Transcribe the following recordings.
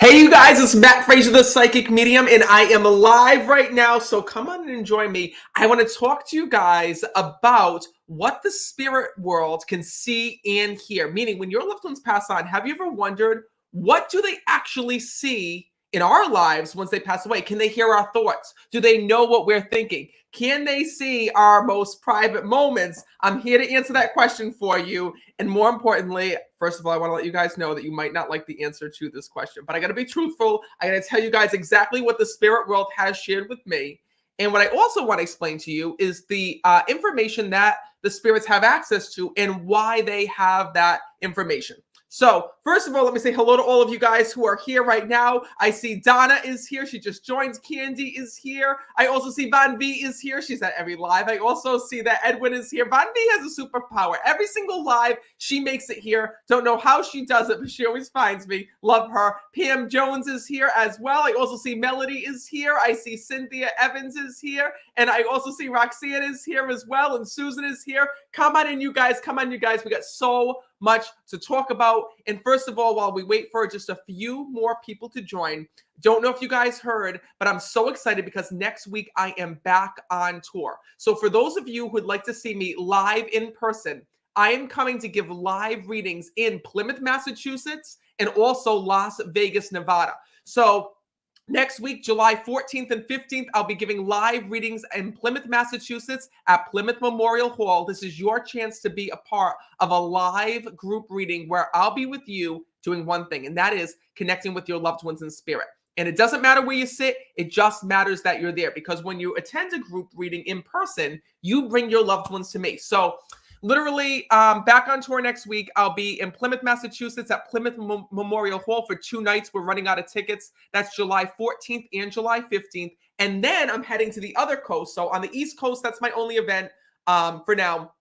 Hey, you guys, it's Matt Fraser, the Psychic Medium, and I am live right now, so come on and enjoy me. I want to talk to you guys about what the spirit world can see and hear. Meaning, when your loved ones pass on, have you ever wondered, what do they actually see in our lives once they pass away? Can they hear our thoughts? Do they know what we're thinking? Can they see our most private moments? I'm here to answer that question for you. And more importantly, first of all, I want to let you guys know that you might not like the answer to this question, but I got to be truthful. I got to tell you guys exactly what the spirit world has shared with me. And what I also want to explain to you is the information that the spirits have access to and why they have that information. So first of all, let me say hello to all of you guys who are here right now. I see Donna is here. She just joined. Candy is here. I also see Von V is here. She's at every live. I also see that Edwin is here. Von V has a superpower. Every single live, she makes it here. Don't know how she does it, but she always finds me. Love her. Pam Jones is here as well. I also see Melody is here. I see Cynthia Evans is here. And I also see Roxanne is here as well. And Susan is here. Come on in, you guys. Come on, you guys. We got so much to talk about. And first of all, while we wait for just a few more people to join, don't know if you guys heard, but I'm so excited because next week I am back on tour. So for those of you who would like to see me live in person, I am coming to give live readings in Plymouth, Massachusetts, and also Las Vegas, Nevada. So next week, July 14th and 15th, I'll be giving live readings in Plymouth, Massachusetts at Plymouth Memorial Hall. This is your chance to be a part of a live group reading where I'll be with you doing one thing, and that is connecting with your loved ones in spirit. And it doesn't matter where you sit, it just matters that you're there, because when you attend a group reading in person, you bring your loved ones to me. So literally, back on tour next week. I'll be in Plymouth, Massachusetts at Plymouth Memorial Hall for 2 nights. We're running out of tickets. That's July 14th and July 15th. And then I'm heading to the other coast. So on the East Coast, that's my only event for now.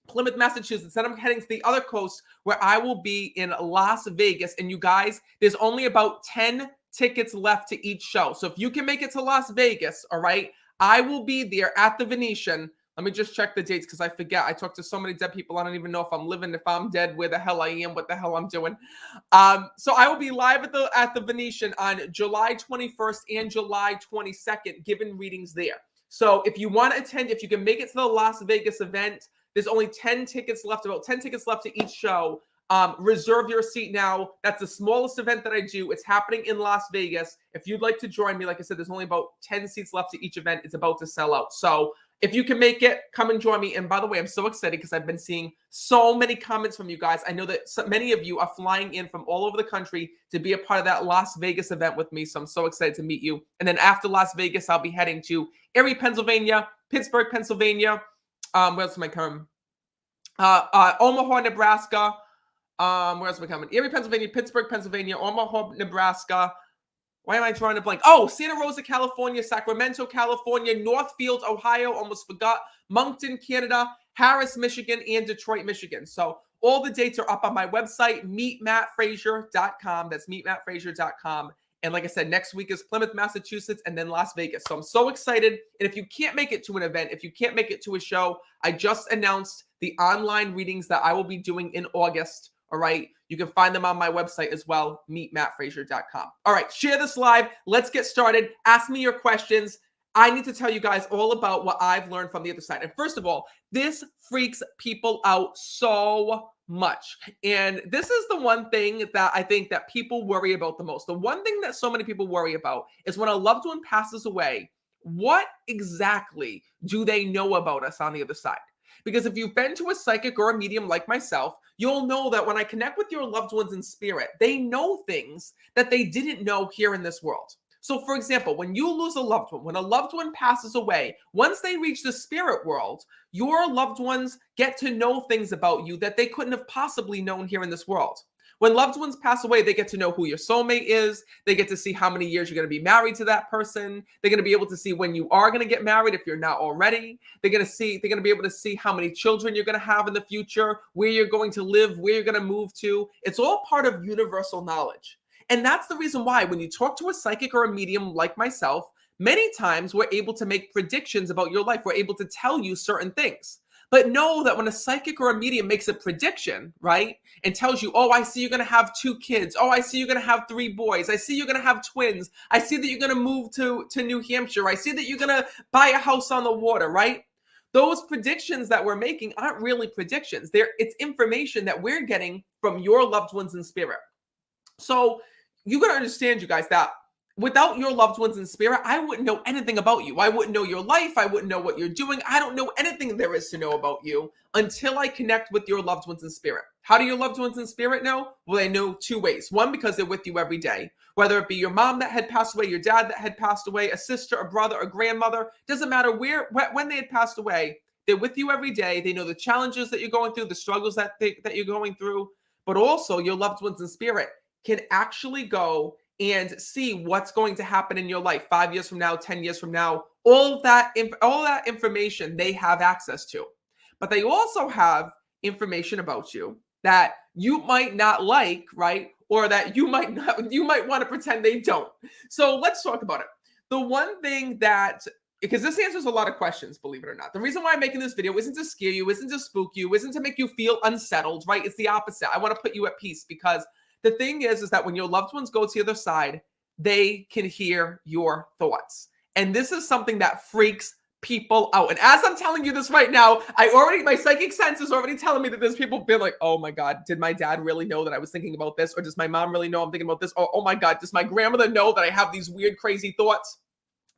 Plymouth, Massachusetts. Then I'm heading to the other coast where I will be in Las Vegas. And you guys, there's only about 10 tickets left to each show. So if you can make it to Las Vegas, all right, I will be there at the Venetian. Let me just check the dates because I forget. I talk to so many dead people. I don't even know if I'm living, if I'm dead, where the hell I am, what the hell I'm doing. So I will be live at the Venetian on July 21st and July 22nd, giving readings there. So if you want to attend, if you can make it to the Las Vegas event, there's only 10 tickets left, about 10 tickets left to each show. Reserve your seat now. That's the smallest event that I do. It's happening in Las Vegas. If you'd like to join me, like I said, there's only about 10 seats left to each event. It's about to sell out. So if you can make it, come and join me. And by the way, I'm so excited because I've been seeing so many comments from you guys. I know that many of you are flying in from all over the country to be a part of that Las Vegas event with me. So I'm so excited to meet you. And then after Las Vegas, I'll be heading to Erie, Pennsylvania, Pittsburgh, Pennsylvania. Where else am I coming? Omaha, Nebraska. Where else am I coming? Erie, Pennsylvania, Pittsburgh, Pennsylvania, Omaha, Nebraska. Why am I drawing a blank? Oh, Santa Rosa, California, Sacramento, California, Northfield, Ohio, almost forgot, Moncton, Canada, Harris, Michigan, and Detroit, Michigan. So all the dates are up on my website, meetmattfraser.com. That's meetmattfraser.com. And like I said, next week is Plymouth, Massachusetts, and then Las Vegas. So I'm so excited. And if you can't make it to an event, if you can't make it to a show, I just announced the online readings that I will be doing in August. All right. You can find them on my website as well, meetmattfraser.com. All right. Share this live. Let's get started. Ask me your questions. I need to tell you guys all about what I've learned from the other side. And first of all, this freaks people out so much. And this is the one thing that I think that people worry about the most. The one thing that so many people worry about is when a loved one passes away, what exactly do they know about us on the other side? Because if you've been to a psychic or a medium like myself, you'll know that when I connect with your loved ones in spirit, they know things that they didn't know here in this world. So for example, when you lose a loved one, when a loved one passes away, once they reach the spirit world, your loved ones get to know things about you that they couldn't have possibly known here in this world. When loved ones pass away, they get to know who your soulmate is. They get to see how many years you're going to be married to that person. They're going to be able to see when you are going to get married if you're not already. They're going to be able to see how many children you're going to have in the future, where you're going to live, where you're going to move to. It's all part of universal knowledge. And that's the reason why when you talk to a psychic or a medium like myself, many times we're able to make predictions about your life. We're able to tell you certain things. But know that when a psychic or a medium makes a prediction, right, and tells you, oh, I see you're going to have 2 kids. Oh, I see you're going to have 3 boys. I see you're going to have twins. I see that you're going to move to New Hampshire. I see that you're going to buy a house on the water, right? Those predictions that we're making aren't really predictions. It's information that we're getting from your loved ones in spirit. So you got to understand, you guys, that without your loved ones in spirit, I wouldn't know anything about you. I wouldn't know your life. I wouldn't know what you're doing. I don't know anything there is to know about you until I connect with your loved ones in spirit. How do your loved ones in spirit know? Well, they know 2 ways. One, because they're with you every day. Whether it be your mom that had passed away, your dad that had passed away, a sister, a brother, a grandmother, doesn't matter when they had passed away, they're with you every day. They know the challenges that you're going through, the struggles that you're going through, but also your loved ones in spirit can actually go and see what's going to happen in your life 5 years from now, 10 years from now. All that information they have access to. But they also have information about you that you might not like, right? Or that you might want to pretend they don't. So let's talk about it. The one thing that, because this answers a lot of questions, believe it or not. The reason why I'm making this video isn't to scare you, isn't to spook you, isn't to make you feel unsettled, right? It's the opposite. I want to put you at peace, because the thing is that when your loved ones go to the other side, they can hear your thoughts. And this is something that freaks people out. And as I'm telling you this right now, my psychic sense is already telling me that there's people being like, oh my God, did my dad really know that I was thinking about this? Or does my mom really know I'm thinking about this? Or, oh my God, does my grandmother know that I have these weird, crazy thoughts?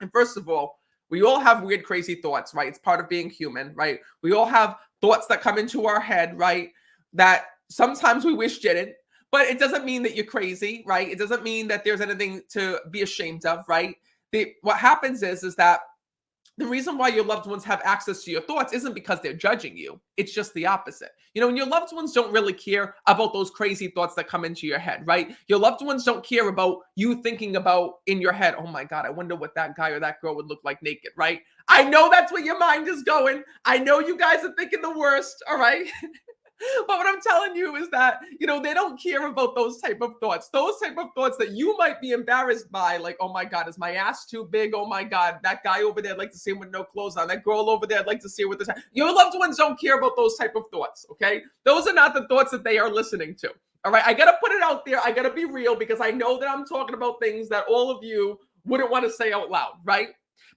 And first of all, we all have weird, crazy thoughts, right? It's part of being human, right? We all have thoughts that come into our head, right? That sometimes we wish didn't. But it doesn't mean that you're crazy, right? It doesn't mean that there's anything to be ashamed of, right? What happens is that the reason why your loved ones have access to your thoughts isn't because they're judging you. It's just the opposite. You know, and your loved ones don't really care about those crazy thoughts that come into your head, right? Your loved ones don't care about you thinking about in your head, oh my God, I wonder what that guy or that girl would look like naked, right? I know that's where your mind is going. I know you guys are thinking the worst, all right? But what I'm telling you is that, you know, they don't care about those type of thoughts. Those type of thoughts that you might be embarrassed by, like, oh my God, is my ass too big? Oh my God, that guy over there, I'd like to see him with no clothes on. That girl over there, I'd like to see her with this. Your loved ones don't care about those type of thoughts, okay? Those are not the thoughts that they are listening to, all right? I got to put it out there. I got to be real, because I know that I'm talking about things that all of you wouldn't want to say out loud, right?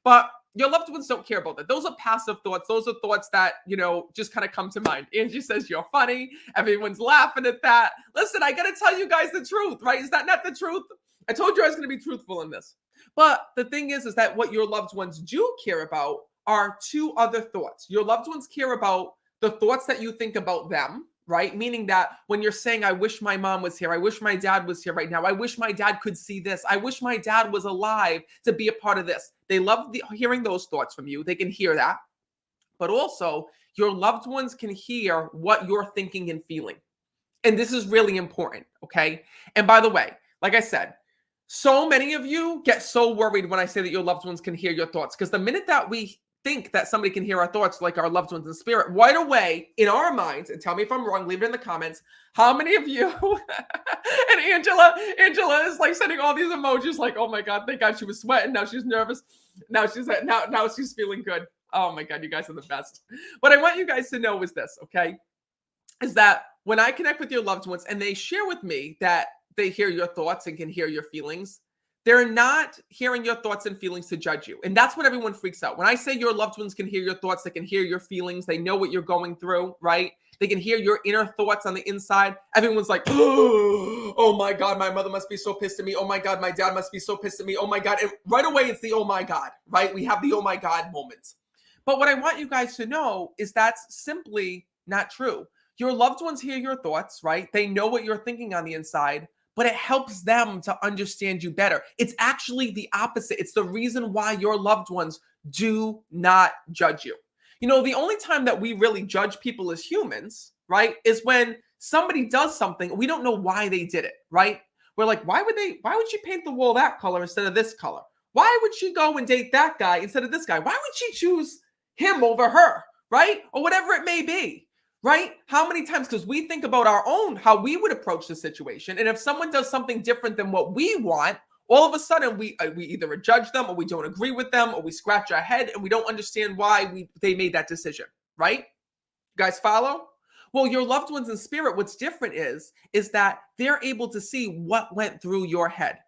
But your loved ones don't care about that. Those are passive thoughts. Those are thoughts that, you know, just kind of come to mind. Angie says, you're funny. Everyone's laughing at that. Listen, I got to tell you guys the truth, right? Is that not the truth? I told you I was going to be truthful in this. But the thing is that what your loved ones do care about are 2 other thoughts. Your loved ones care about the thoughts that you think about them, right? Meaning that when you're saying, I wish my mom was here. I wish my dad was here right now. I wish my dad could see this. I wish my dad was alive to be a part of this. They love hearing those thoughts from you. They can hear that. But also, your loved ones can hear what you're thinking and feeling. And this is really important, okay? And by the way, like I said, so many of you get so worried when I say that your loved ones can hear your thoughts, because the minute that we think that somebody can hear our thoughts, like our loved ones in spirit, right away in our minds, and tell me if I'm wrong, leave it in the comments, how many of you, and Angela is like sending all these emojis like, oh my God, thank God she was sweating, now she's nervous, now she's feeling good. Oh my God, you guys are the best. What I want you guys to know is this, okay, is that when I connect with your loved ones and they share with me that they hear your thoughts and can hear your feelings, they're not hearing your thoughts and feelings to judge you. And that's when everyone freaks out. When I say your loved ones can hear your thoughts, they can hear your feelings, they know what you're going through, right? They can hear your inner thoughts on the inside. Everyone's like, oh my God, my mother must be so pissed at me. Oh my God, my dad must be so pissed at me. Oh my God. And right away, it's the oh my God, right? We have the oh my God moments. But what I want you guys to know is that's simply not true. Your loved ones hear your thoughts, right? They know what you're thinking on the inside, but it helps them to understand you better. It's actually the opposite. It's the reason why your loved ones do not judge you. You know, the only time that we really judge people as humans, right, is when somebody does something, we don't know why they did it, right? We're like, why would she paint the wall that color instead of this color? Why would she go and date that guy instead of this guy? Why would she choose him over her, right? Or whatever it may be. Right? How many times? Because we think about our own, how we would approach the situation. And if someone does something different than what we want, all of a sudden we either judge them or we don't agree with them or we scratch our head and we don't understand why they made that decision. Right? You guys follow? Well, your loved ones in spirit, what's different is that they're able to see what went through your head.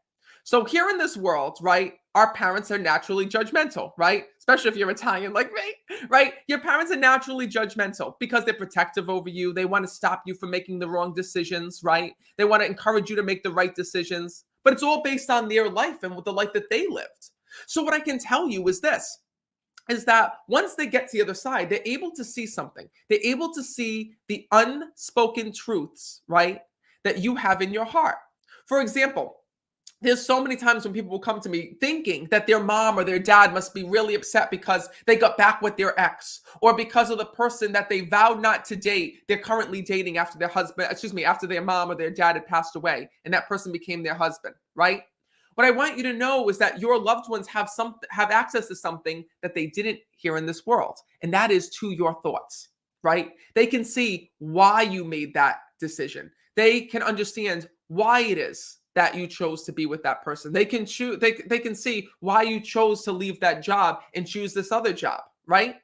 So here in this world, right, our parents are naturally judgmental, right? Especially if you're Italian like me, right? Your parents are naturally judgmental because they're protective over you. They want to stop you from making the wrong decisions, right? They want to encourage you to make the right decisions. But it's all based on their life and with the life that they lived. So what I can tell you is this is that once they get to the other side, they're able to see something. They're able to see the unspoken truths, right, that you have in your heart. For example, there's so many times when people will come to me thinking that their mom or their dad must be really upset because they got back with their ex or because of the person that they vowed not to date, they're currently dating after their husband, after their mom or their dad had passed away and that person became their husband, right? What I want you to know is that your loved ones have access to something that they didn't hear in this world, and that is to your thoughts, right? They can see why you made that decision. They can understand why it is that you chose to be with that person. They can choose. They can see why you chose to leave that job and choose this other job, right?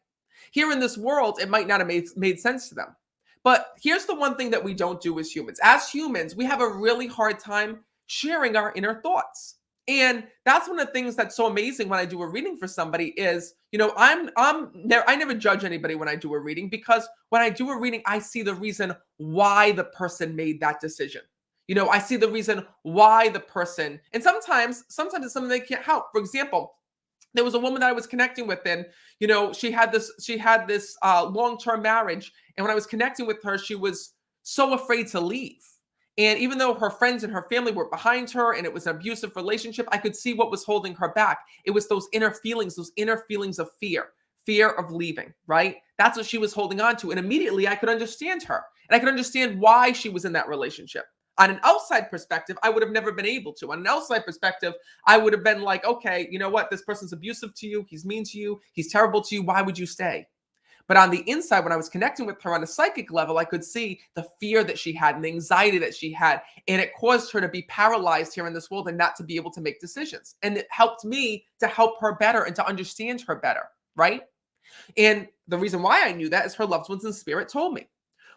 Here in this world, it might not have made sense to them. But here's the one thing that we don't do as humans. As humans, we have a really hard time sharing our inner thoughts. And that's one of the things that's so amazing when I do a reading for somebody is, I never judge anybody when I do a reading because when I do a reading, I see the reason why the person made that decision. I see the reason why the person, and sometimes it's something they can't help. For example, there was a woman that I was connecting with, and she had this long-term marriage, and when I was connecting with her, she was so afraid to leave. And even though her friends and her family were behind her and it was an abusive relationship, I could see what was holding her back. It was those inner feelings of fear of leaving, right? That's what she was holding on to. And immediately I could understand her and I could understand why she was in that relationship. On an outside perspective, I would have never been able to. On an outside perspective, I would have been like, okay, you know what? This person's abusive to you. He's mean to you. He's terrible to you. Why would you stay? But on the inside, when I was connecting with her on a psychic level, I could see the fear that she had and the anxiety that she had. And it caused her to be paralyzed here in this world and not to be able to make decisions. And it helped me to help her better and to understand her better, right? And the reason why I knew that is her loved ones in spirit told me.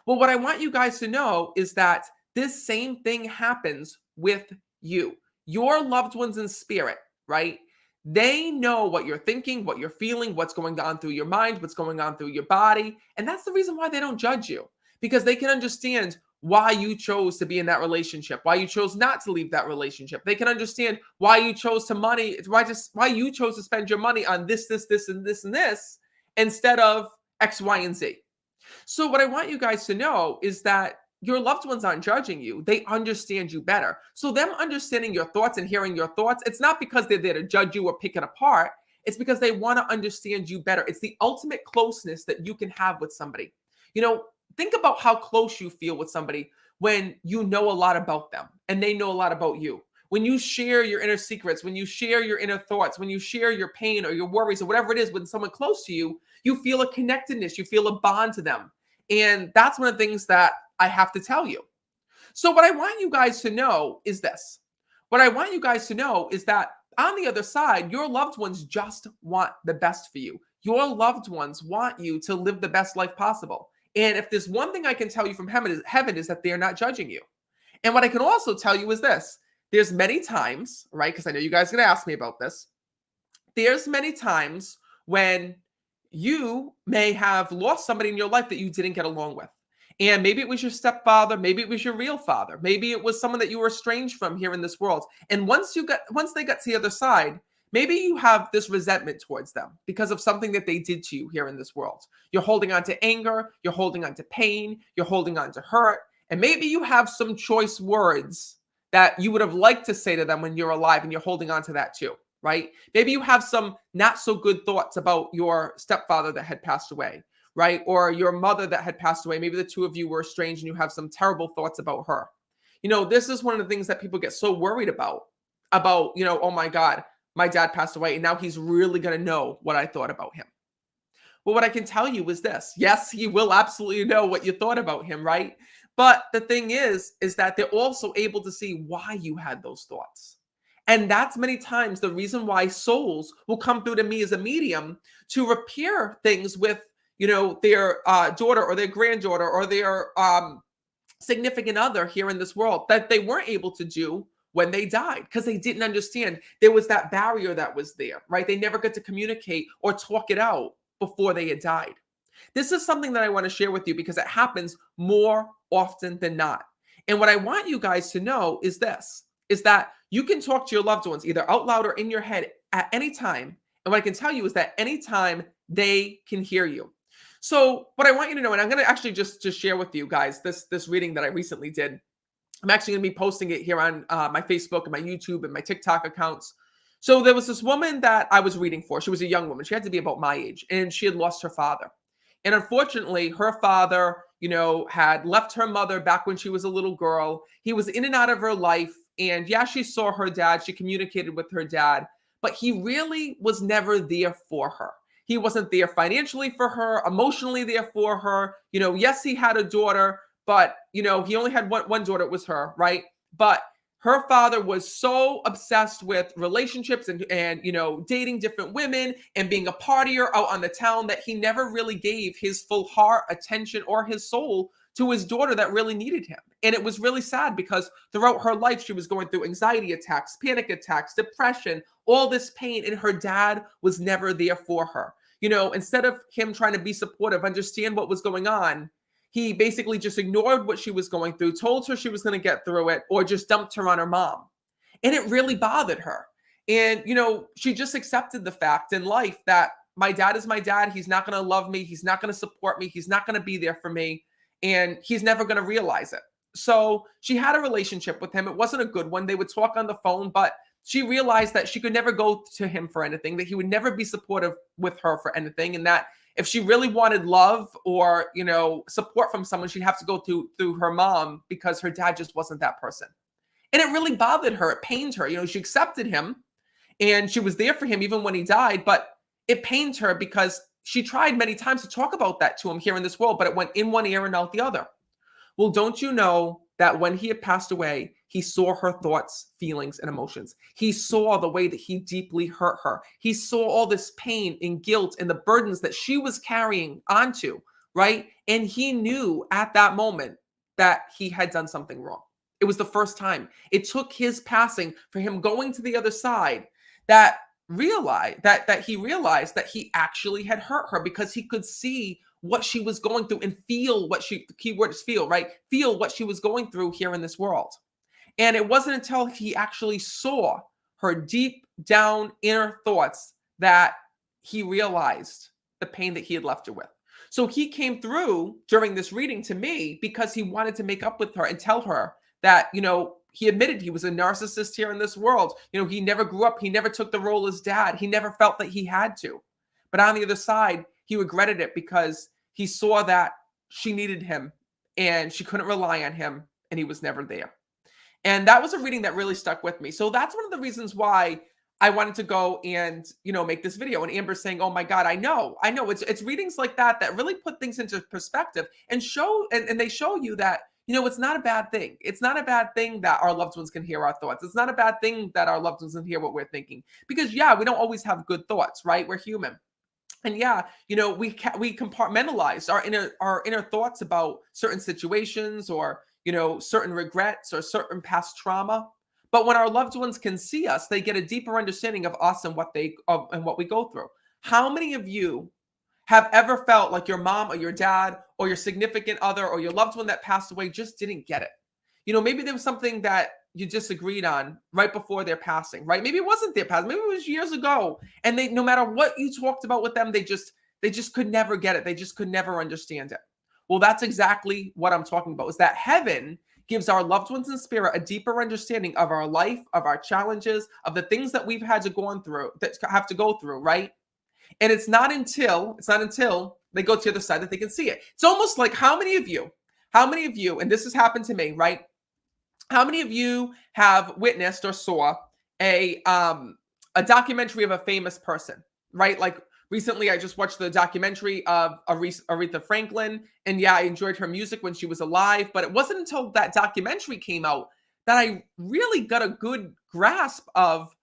Well, what I want you guys to know is that this same thing happens with you. Your loved ones in spirit, right? They know what you're thinking, what you're feeling, what's going on through your mind, what's going on through your body. And that's the reason why they don't judge you, because they can understand why you chose to be in that relationship, why you chose not to leave that relationship. They can understand why you chose why you chose to spend your money on this, and this instead of X, Y, and Z. So what I want you guys to know is that your loved ones aren't judging you. They understand you better. So them understanding your thoughts and hearing your thoughts, it's not because they're there to judge you or pick it apart. It's because they want to understand you better. It's the ultimate closeness that you can have with somebody. Think about how close you feel with somebody when you know a lot about them and they know a lot about you. When you share your inner secrets, when you share your inner thoughts, when you share your pain or your worries or whatever it is with someone close to you, you feel a connectedness, you feel a bond to them. And that's one of the things that I have to tell you. So what I want you guys to know is this. What I want you guys to know is that on the other side, your loved ones just want the best for you. Your loved ones want you to live the best life possible. And if there's one thing I can tell you from heaven is that they're not judging you. And what I can also tell you is this. There's many times, right? Because I know you guys are going to ask me about this. There's many times when you may have lost somebody in your life that you didn't get along with. And maybe it was your stepfather, maybe it was your real father, maybe it was someone that you were estranged from here in this world. And once they got to the other side, maybe you have this resentment towards them because of something that they did to you here in this world. You're holding on to anger, you're holding on to pain, you're holding on to hurt, and maybe you have some choice words that you would have liked to say to them when you're alive and you're holding on to that too, right? Maybe you have some not so good thoughts about your stepfather that had passed away, right? Or your mother that had passed away. Maybe the two of you were estranged and you have some terrible thoughts about her. This is one of the things that people get so worried about, oh my God, my dad passed away and now he's really going to know what I thought about him. Well, what I can tell you is this. Yes, he will absolutely know what you thought about him, right? But the thing is that they're also able to see why you had those thoughts. And that's many times the reason why souls will come through to me as a medium to repair things with their daughter or their granddaughter or their significant other here in this world that they weren't able to do when they died because they didn't understand. There was that barrier that was there, right? They never got to communicate or talk it out before they had died. This is something that I want to share with you because it happens more often than not. And what I want you guys to know is this, is that you can talk to your loved ones either out loud or in your head at any time. And what I can tell you is that anytime they can hear you. So what I want you to know, and I'm going to actually just share with you guys this reading that I recently did. I'm actually going to be posting it here on my Facebook and my YouTube and my TikTok accounts. So there was this woman that I was reading for. She was a young woman. She had to be about my age, and she had lost her father. And unfortunately, her father, had left her mother back when she was a little girl. He was in and out of her life. And yeah, she saw her dad. She communicated with her dad, but he really was never there for her. He wasn't there financially for her, emotionally there for her. Yes, he had a daughter, but, he only had one daughter. It was her, right? But her father was so obsessed with relationships and dating different women and being a partier out on the town that he never really gave his full heart, attention, or his soul to his daughter that really needed him. And it was really sad because throughout her life, she was going through anxiety attacks, panic attacks, depression, all this pain, and her dad was never there for her. Instead of him trying to be supportive, understand what was going on, he basically just ignored what she was going through, told her she was going to get through it, or just dumped her on her mom. And it really bothered her. And, she just accepted the fact in life that my dad is my dad. He's not going to love me. He's not going to support me. He's not going to be there for me. And he's never going to realize it. So she had a relationship with him. It wasn't a good one. They would talk on the phone, but she realized that she could never go to him for anything, that he would never be supportive with her for anything, and that if she really wanted love or, support from someone, she'd have to go through her mom because her dad just wasn't that person. And it really bothered her. It pained her. She accepted him and she was there for him even when he died, but it pained her because she tried many times to talk about that to him here in this world, but it went in one ear and out the other. Well, don't you know that when he had passed away, he saw her thoughts, feelings, and emotions. He saw the way that he deeply hurt her. He saw all this pain and guilt and the burdens that she was carrying onto, right? And he knew at that moment that he had done something wrong. It was the first time. It took his passing for him going to the other side that he realized that he actually had hurt her because he could see what she was going through and feel what the keyword is feel, right? Feel what she was going through here in this world. And it wasn't until he actually saw her deep down inner thoughts that he realized the pain that he had left her with. So he came through during this reading to me because he wanted to make up with her and tell her that, he admitted he was a narcissist here in this world. He never grew up. He never took the role as dad. He never felt that he had to. But on the other side, he regretted it because he saw that she needed him and she couldn't rely on him and he was never there. And that was a reading that really stuck with me. So that's one of the reasons why I wanted to go and, make this video. And Amber's saying, oh my God, I know. It's readings like that really put things into perspective and they show you that, it's not a bad thing. It's not a bad thing that our loved ones can hear our thoughts. It's not a bad thing that our loved ones can hear what we're thinking because yeah, we don't always have good thoughts, right? We're human. And yeah, we compartmentalize our inner thoughts about certain situations or, certain regrets or certain past trauma. But when our loved ones can see us, they get a deeper understanding of us and what we go through. How many of you have ever felt like your mom or your dad or your significant other or your loved one that passed away just didn't get it? Maybe there was something that you disagreed on right before their passing, right? Maybe it wasn't their passing. Maybe it was years ago. And no matter what you talked about with them, they just could never get it. They just could never understand it. Well, that's exactly what I'm talking about, is that heaven gives our loved ones in spirit a deeper understanding of our life, of our challenges, of the things that we've had to go through, right? And it's not until they go to the other side that they can see it. It's almost like how many of you, and this has happened to me, right? How many of you have witnessed or saw a documentary of a famous person, right? Like recently, I just watched the documentary of Aretha Franklin, and yeah, I enjoyed her music when she was alive, but it wasn't until that documentary came out that I really got a good grasp of,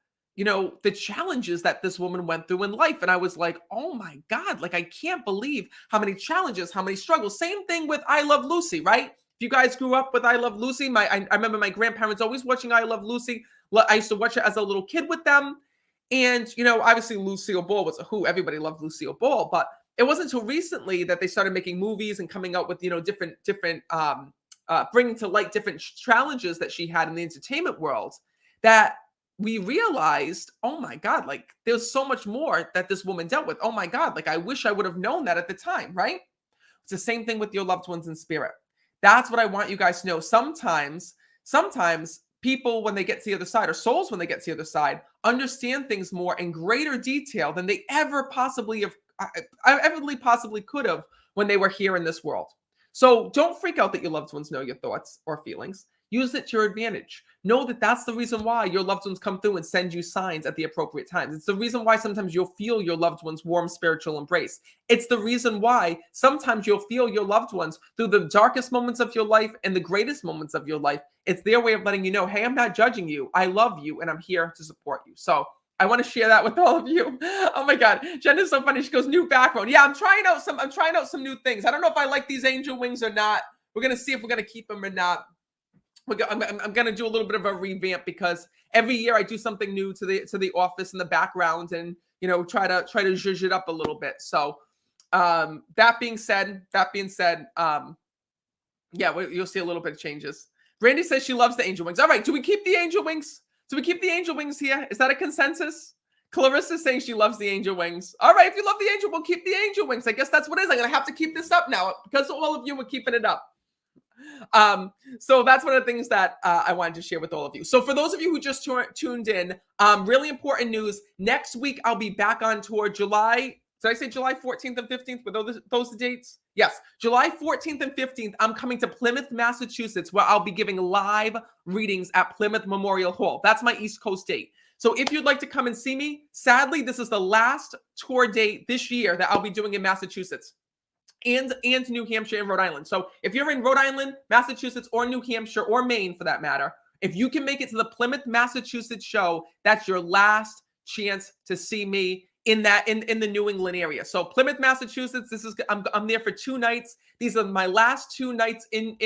the challenges that this woman went through in life. And I was like, oh my God, like I can't believe how many challenges, how many struggles. Same thing with I Love Lucy, right? If you guys grew up with I Love Lucy, I remember my grandparents always watching I Love Lucy. I used to watch it as a little kid with them. And, obviously Lucille Ball was who everybody loved Lucille Ball, but it wasn't until recently that they started making movies and coming out with, different bringing to light different challenges that she had in the entertainment world that we realized, oh my God, like there's so much more that this woman dealt with. Oh my God, like I wish I would have known that at the time, right? It's the same thing with your loved ones in spirit. That's what I want you guys to know. Sometimes people, when they get to the other side, or souls when they get to the other side, understand things more in greater detail than they ever possibly could have when they were here in this world. So don't freak out that your loved ones know your thoughts or feelings. Use it to your advantage. Know that that's the reason why your loved ones come through and send you signs at the appropriate times. It's the reason why sometimes you'll feel your loved one's warm spiritual embrace. It's the reason why sometimes you'll feel your loved ones through the darkest moments of your life and the greatest moments of your life. It's their way of letting you know, hey, I'm not judging you. I love you and I'm here to support you. So I want to share that with all of you. Oh my God. Jen is so funny. She goes, new background. Yeah, I'm trying out some new things. I don't know if I like these angel wings or not. We're going to see if we're going to keep them or not. I'm going to do a little bit of a revamp because every year I do something new to the office in the background and, try to zhuzh it up a little bit. So, that being said, yeah, you'll see a little bit of changes. Brandy says she loves the angel wings. All right. Do we keep the angel wings? Do we keep the angel wings here? Is that a consensus? Clarissa's saying she loves the angel wings. All right. If you love the angel, we'll keep the angel wings. I guess that's what it is. I'm going to have to keep this up now because all of you were keeping it up. So that's one of the things that I wanted to share with all of you. So for those of you who just tuned in, really important news. Next week, I'll be back on tour July 14th and 15th? Were those the dates? Yes. July 14th and 15th, I'm coming to Plymouth, Massachusetts, where I'll be giving live readings at Plymouth Memorial Hall. That's my East Coast date. So if you'd like to come and see me, sadly, this is the last tour date this year that I'll be doing in Massachusetts. And New Hampshire and Rhode Island. So if you're in Rhode Island, Massachusetts, or New Hampshire, or Maine for that matter, if you can make it to the Plymouth, Massachusetts show, that's your last chance to see me in the New England area. So Plymouth, Massachusetts, I'm there for 2 nights. These are my last 2 nights in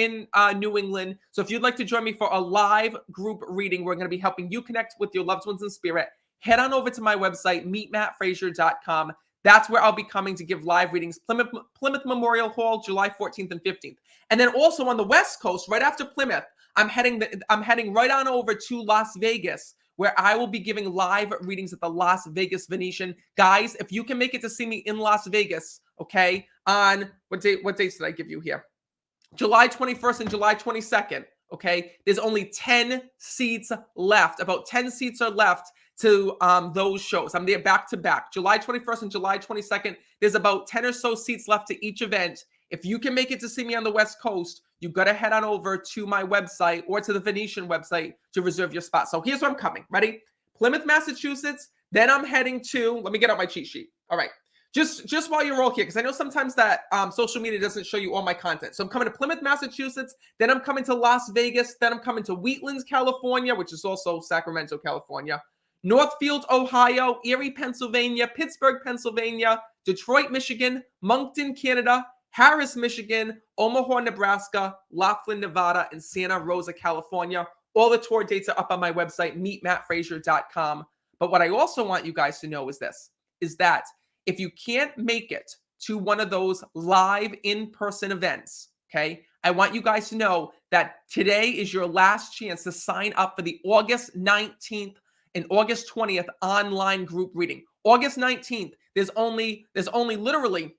New England. So if you'd like to join me for a live group reading, we're going to be helping you connect with your loved ones in spirit. Head on over to my website, meetmattfraser.com. That's where I'll be coming to give live readings. Plymouth Memorial Hall, July 14th and 15th. And then also on the West Coast, right after Plymouth, I'm heading right on over to Las Vegas, where I will be giving live readings at the Las Vegas Venetian. Guys, if you can make it to see me in Las Vegas, okay, on what dates did I give you here? July 21st and July 22nd, okay? There's only 10 seats left. About 10 seats are left to those shows. I'm there back to back. July 21st and July 22nd. There's about 10 or so seats left to each event. If you can make it to see me on the West Coast, you got to head on over to my website or to the Venetian website to reserve your spot. So here's where I'm coming. Ready? Plymouth, Massachusetts. Then I'm heading to, let me get out my cheat sheet. All right. Just while you're all here, because I know sometimes that social media doesn't show you all my content. So I'm coming to Plymouth, Massachusetts. Then I'm coming to Las Vegas. Then I'm coming to Wheatlands, California, which is also Sacramento, California. Northfield, Ohio, Erie, Pennsylvania, Pittsburgh, Pennsylvania, Detroit, Michigan, Moncton, Canada, Harris, Michigan, Omaha, Nebraska, Laughlin, Nevada, and Santa Rosa, California. All the tour dates are up on my website, meetmattfraser.com. But what I also want you guys to know is that if you can't make it to one of those live in-person events, okay, I want you guys to know that today is your last chance to sign up for the August 19th and August 20th online group reading. August 19th, there's only literally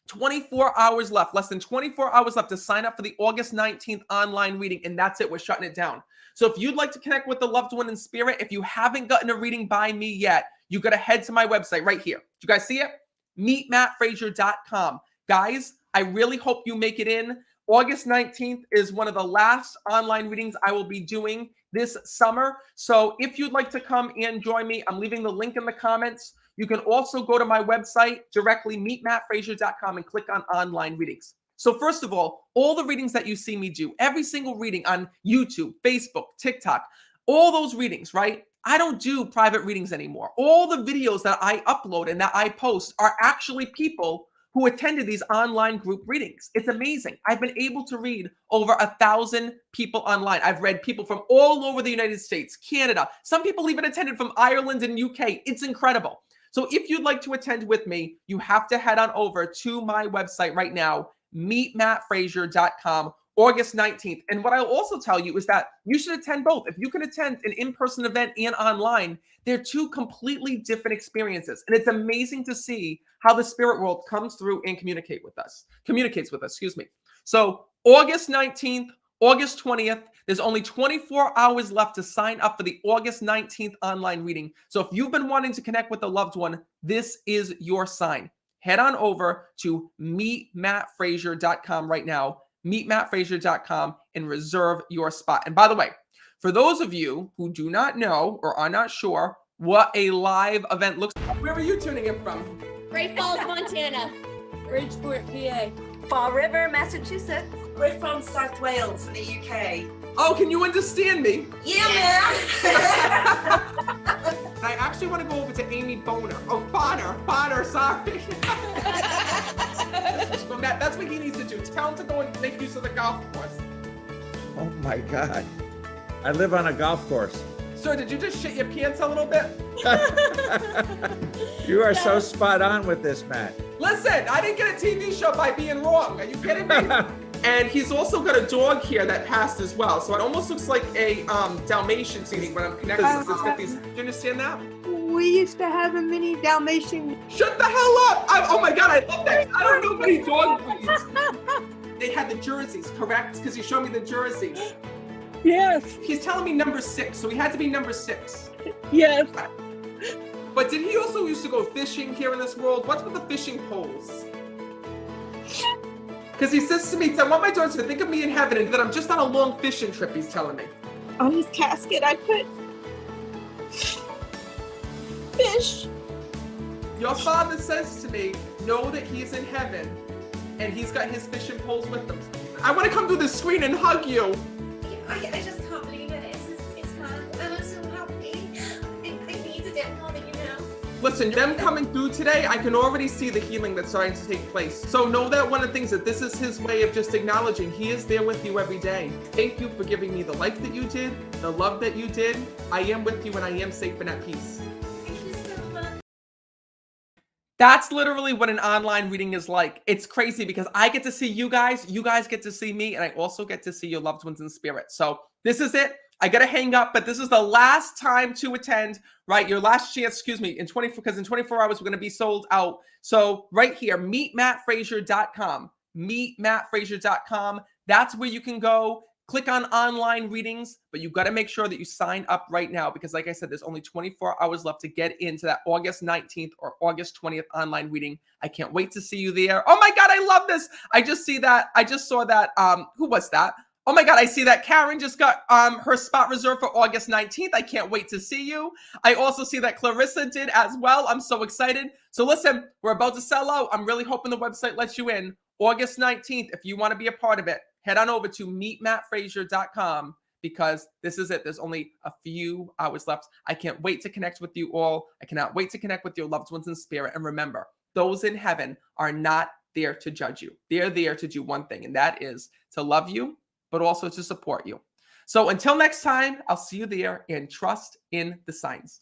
24 hours left, less than 24 hours left to sign up for the August 19th online reading, and that's it. We're shutting it down. So if you'd like to connect with the loved one in spirit, if you haven't gotten a reading by me yet, you got to head to my website right here. Do you guys see it? meetmattfraser.com. Guys, I really hope you make it in. August 19th is one of the last online readings I will be doing this summer. So if you'd like to come and join me, I'm leaving the link in the comments. You can also go to my website directly, meetmattfraser.com, and click on online readings. So first of all the readings that you see me do, every single reading on YouTube, Facebook, TikTok, all those readings, right? I don't do private readings anymore. All the videos that I upload and that I post are actually people who attended these online group readings. It's amazing. I've been able to read over 1,000 people online. I've read people from all over the United States, Canada. Some people even attended from Ireland and UK. It's incredible. So if you'd like to attend with me, you have to head on over to my website right now, meetmattfraser.com. August 19th. And what I'll also tell you is that you should attend both. If you can attend an in-person event and online, they're two completely different experiences. And it's amazing to see how the spirit world comes through and communicates with us, excuse me. So August 19th, August 20th, there's only 24 hours left to sign up for the August 19th online reading. So if you've been wanting to connect with a loved one, this is your sign. Head on over to meetmattfraser.com right now, meetmattfraser.com, and reserve your spot. And by the way, for those of you who do not know or are not sure what a live event looks like, where are you tuning in from? Great Falls, Montana. Bridgeport, PA. Fall River, Massachusetts. We're from South Wales in the UK. Oh, can you understand me? Yeah, man. I actually want to go over to Amy Bonner. Oh, Bonner, sorry. That's what he needs to do. Tell him to go and make use of the golf course. Oh my God. I live on a golf course. Sir, did you just shit your pants a little bit? You are so spot on with this, Matt. Listen, I didn't get a TV show by being wrong. Are you kidding me? And he's also got a dog here that passed as well. So it almost looks like a Dalmatian to me when I'm connected. It's got these. Do you understand that? We used to have a mini Dalmatian. Shut the hell up! Oh my God, I love that. I don't know many dog breeds. They had the jerseys, correct? Because he showed me the jerseys. Yes, He's telling me number 6, so he had to be number 6. yes. But did he also used to go fishing here in this world? What's with the fishing poles? Because he says to me, I want my daughters to think of me in heaven and that I'm just on a long fishing trip, he's telling me. On his casket, I put fish. Your father says to me, know that he's in heaven and he's got his fishing poles with him. I want to come through the screen and hug you. I just can't believe it. It's hard. And I'm so happy. I needed it more than you know. Listen, them coming through today, I can already see the healing that's starting to take place. So know that one of the things that this is his way of just acknowledging he is there with you every day. Thank you for giving me the life that you did, the love that you did. I am with you and I am safe and at peace. Thank you so much. That's literally what an online reading is like. It's crazy because I get to see you guys get to see me, and I also get to see your loved ones in spirit. So this is it. I got to hang up, but this is the last time to attend, right? Your last chance, because in 24 hours, we're going to be sold out. So right here, meetmattfraser.com, meetmattfraser.com. That's where you can go. Click on online readings, but you've got to make sure that you sign up right now because like I said, there's only 24 hours left to get into that August 19th or August 20th online reading. I can't wait to see you there. Oh my God, I love this. I just saw that. Who was that? Oh my God, I see that Karen just got her spot reserved for August 19th. I can't wait to see you. I also see that Clarissa did as well. I'm so excited. So listen, we're about to sell out. I'm really hoping the website lets you in. August 19th, if you want to be a part of it, head on over to meetmattfraser.com because this is it. There's only a few hours left. I can't wait to connect with you all. I cannot wait to connect with your loved ones in spirit. And remember, those in heaven are not there to judge you. They're there to do one thing, and that is to love you, but also to support you. So until next time, I'll see you there and trust in the signs.